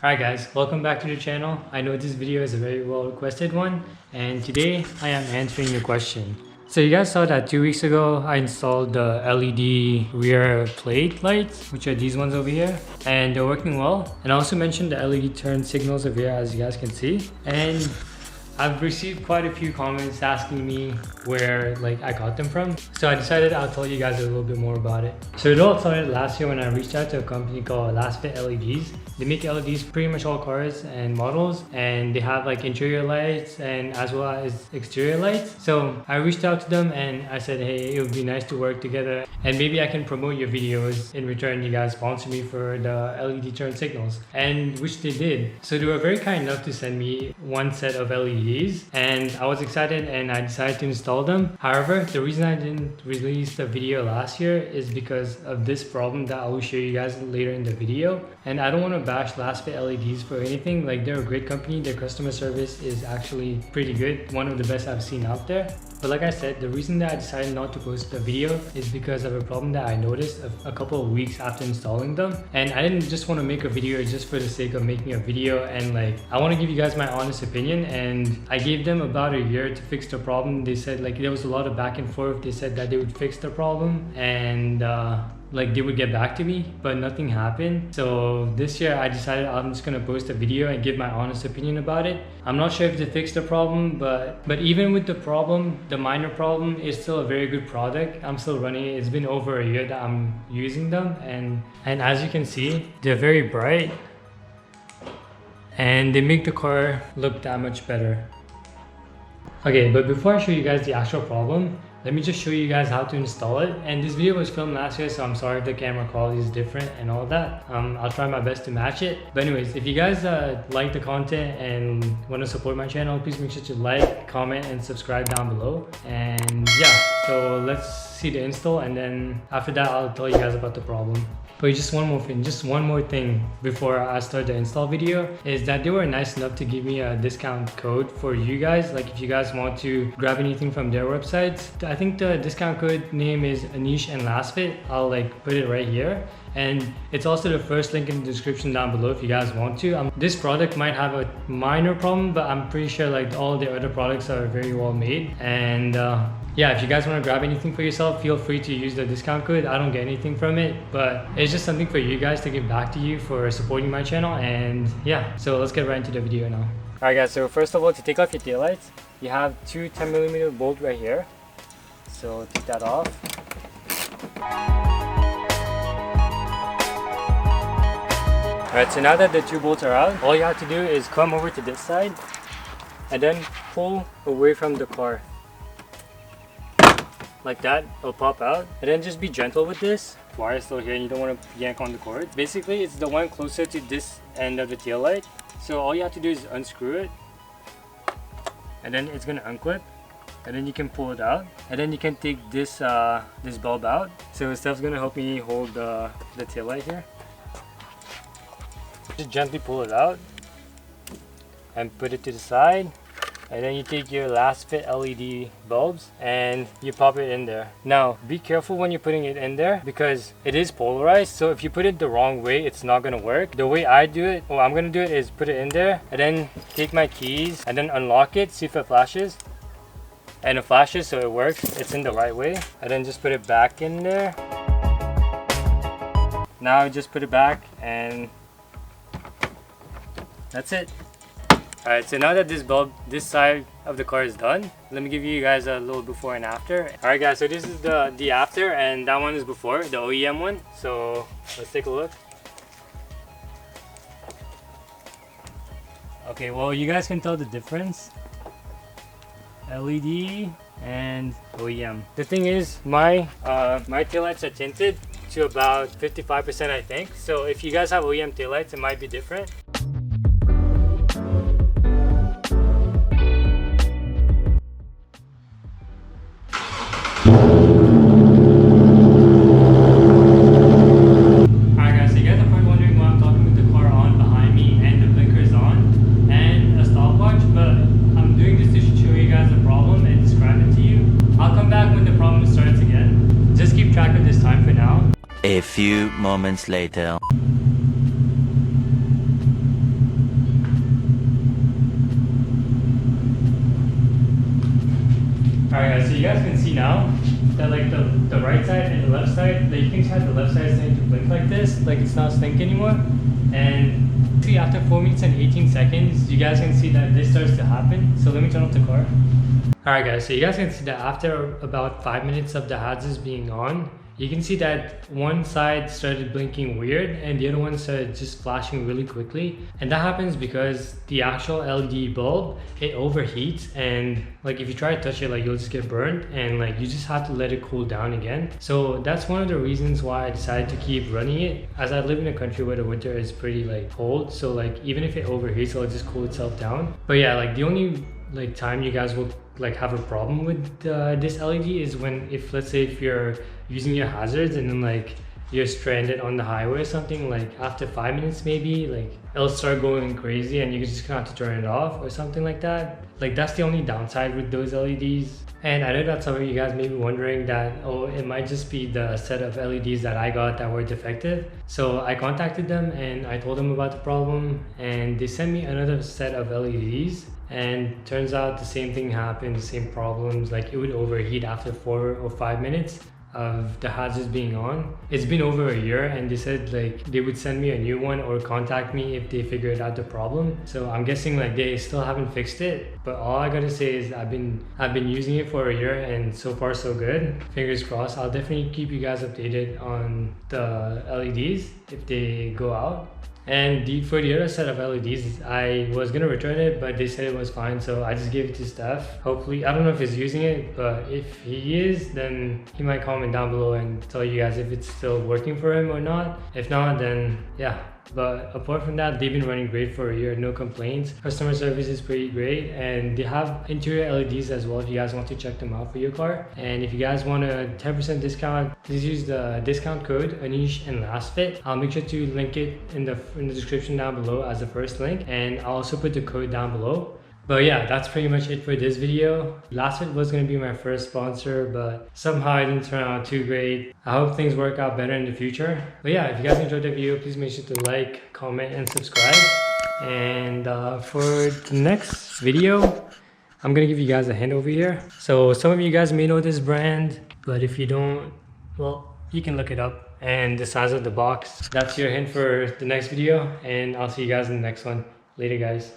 Alright guys, welcome back to the channel. I know this video is a very well requested one and today I am answering your question. So you guys saw that 2 weeks ago I installed the LED rear plate lights, which are these ones over here, and they're working well. And I also mentioned the LED turn signals over here, as you guys can see. And I've received quite a few comments asking me where I got them from. So I decided I'll tell you guys a little bit more about it. So it all started last year when I reached out to a company called LASFIT LEDs. They make LEDs pretty much all cars and models, and they have interior lights and as well as exterior lights. So I reached out to them and I said, hey, it would be nice to work together and maybe I can promote your videos. In return, you guys sponsor me for the LED turn signals, and which they did. So they were very kind enough to send me one set of LEDs. And I was excited and I decided to install them. However, the reason I didn't release the video last year is because of this problem that I will show you guys later in the video. And I don't want to bash LASFIT LEDs for anything. They're a great company. Their customer service is actually pretty good, one of the best I've seen out there. But like I said, the reason that I decided not to post the video is because of a problem that I noticed a couple of weeks after installing them. And I didn't just want to make a video just for the sake of making a video, and I want to give you guys my honest opinion. And I gave them about a year to fix the problem. They said there was a lot of back and forth. They said that they would fix the problem and they would get back to me, but nothing happened. So this year I decided I'm just gonna post a video and give my honest opinion about it. I'm not sure if they fixed the problem, but even with the problem, the minor problem, is still a very good product. I'm still running it. It's been over a year that I'm using them, and as you can see, they're very bright and they make the car look that much better. Okay, but before I show you guys the actual problem, let me just show you guys how to install it. And this video was filmed last year, so I'm sorry if the camera quality is different and all that. I'll try my best to match it. But anyways, if you guys like the content and want to support my channel, please make sure to like, comment, and subscribe down below. And yeah, so let's see the install, and then after that I'll tell you guys about the problem. But just one more thing before I start the install video is that they were nice enough to give me a discount code for you guys. If you guys want to grab anything from their websites, I think the discount code name is Anish and LASFIT. I'll put it right here, and it's also the first link in the description down below if you guys want to. This product might have a minor problem, but I'm pretty sure all the other products are very well made. And yeah, if you guys want to grab anything for yourself, feel free to use the discount code. I don't get anything from it, but it's just something for you guys to give back to you for supporting my channel. And yeah, so let's get right into the video now. Alright guys, so first of all, to take off your taillights, you have two 10mm bolts right here. So take that off. Alright, so now that the two bolts are out, all you have to do is come over to this side and then pull away from the car. Like that, it'll pop out. And then just be gentle with this. The wire is still here and you don't want to yank on the cord. Basically, it's the one closer to this end of the tail light. So all you have to do is unscrew it. And then it's going to unclip. And then you can pull it out. And then you can take this this bulb out. So Steph's going to help me hold the tail light here. Just gently pull it out. And put it to the side. And then you take your LASFIT LED bulbs and you pop it in there. Now, be careful when you're putting it in there because it is polarized. So if you put it the wrong way, it's not gonna work. The way I do it, what I'm gonna do it is put it in there and then take my keys and then unlock it, see if it flashes. And it flashes, so it works. It's in the right way. And then just put it back in there. Now just put it back and that's it. Alright, so now that this side of the car is done, let me give you guys a little before and after. Alright guys, so this is the after, and that one is before, the OEM one. So let's take a look. Okay, well you guys can tell the difference. LED and OEM. The thing is, my taillights are tinted to about 55%, I think. So if you guys have OEM taillights, it might be different. A few moments later. guys, so you guys can see now that like the right side and the left side, the things had the left side starting to blink like this, like it's not sync anymore. And see, after 4 minutes and 18 seconds, you guys can see that this starts to happen. So let me turn off the car. Alright guys, so you guys can see that after about 5 minutes of the hazards being on, you can see that one side started blinking weird and the other one started just flashing really quickly. And that happens because the actual LED bulb, it overheats, and like if you try to touch it, like you'll just get burned, and like you just have to let it cool down again. So that's one of the reasons why I decided to keep running it, as I live in a country where the winter is pretty like cold, so like even if it overheats, it'll just cool itself down. But yeah, like the only like time you guys will like have a problem with this LED is when, if let's say if you're using your hazards and then like you're stranded on the highway or something, like after 5 minutes maybe, like it'll start going crazy and you just kind of have to turn it off or something like that. Like that's the only downside with those LEDs. And I know that some of you guys may be wondering that, oh, it might just be the set of LEDs that I got that were defective. So I contacted them and I told them about the problem, and they sent me another set of LEDs. And turns out the same thing happened, the same problems, like it would overheat after 4 or 5 minutes of the hazards being on. It's been over a year and they said like they would send me a new one or contact me if they figured out the problem. So I'm guessing like they still haven't fixed it, but all I gotta say is I've been using it for a year and so far so good. Fingers crossed. I'll definitely keep you guys updated on the LEDs if they go out. And for the other set of LEDs, I was gonna return it, but they said it was fine, so I just gave it to Steph. Hopefully, I don't know if he's using it, but if he is, then he might comment down below and tell you guys if it's still working for him or not. If not, then yeah. But apart from that, they've been running great for a year, no complaints. Customer service is pretty great, and they have interior LEDs as well if you guys want to check them out for your car. And if you guys want a 10% discount, please use the discount code Anish and LASFIT. I'll make sure to link it in the description down below as the first link, and I'll also put the code down below. But yeah, that's pretty much it for this video. LASFIT was going to be my first sponsor, but somehow it didn't turn out too great. I hope things work out better in the future. But yeah, if you guys enjoyed the video, please make sure to like, comment, and subscribe. And for the next video, I'm going to give you guys a hint over here. So some of you guys may know this brand, but if you don't, well, you can look it up. And the size of the box, that's your hint for the next video. And I'll see you guys in the next one. Later, guys.